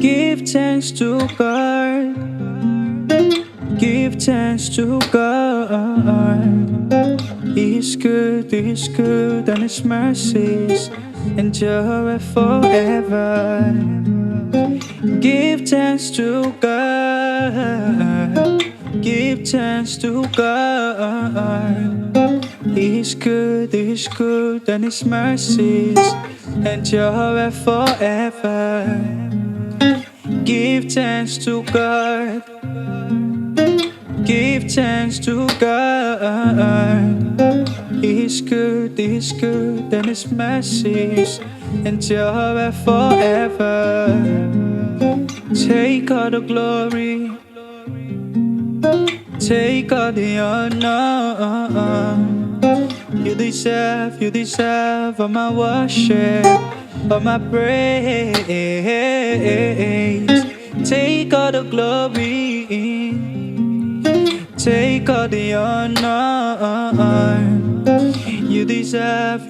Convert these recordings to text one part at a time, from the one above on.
Give thanks to God. Give thanks to God. He's good, and His mercies endure forever. Give thanks to God. Give thanks to God. He's good, and His mercies endure forever. Give thanks to God. Give thanks to God. He's good, and His mercies endure forever. Take all the glory, take all the honor. You deserve all my worship, all my praise. Take all the glory, take all the honor. You deserve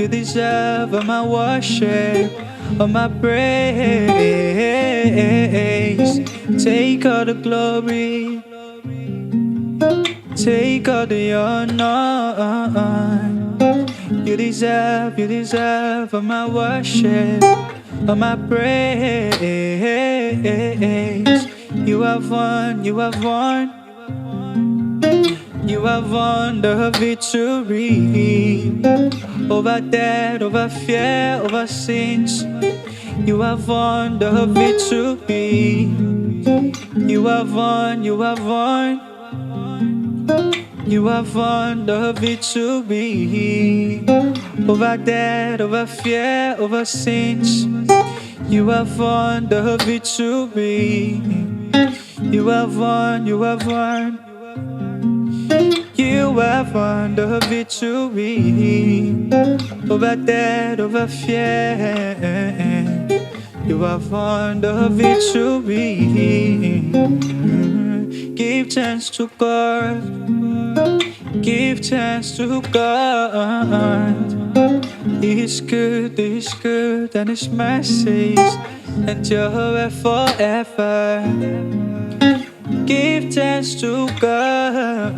all my worship, all my praise. Take all the glory, take all the honor. You deserve all my worship, all my praise. You have won, you have won. You have won the victory over death, over fear, over sins. You have won the victory. You have won, you have won. You have won the victory over death, over fear, over sins. You have won the victory. You have won, you have won. You have won the victory over death, over fear. You have won the victory. Give thanks to God. Give thanks to God. He's good, and His mercies endure forever. Give thanks to God.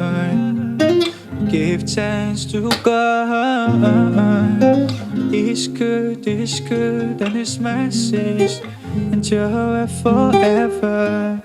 Give thanks to God. He's good, and His mercies endure forever.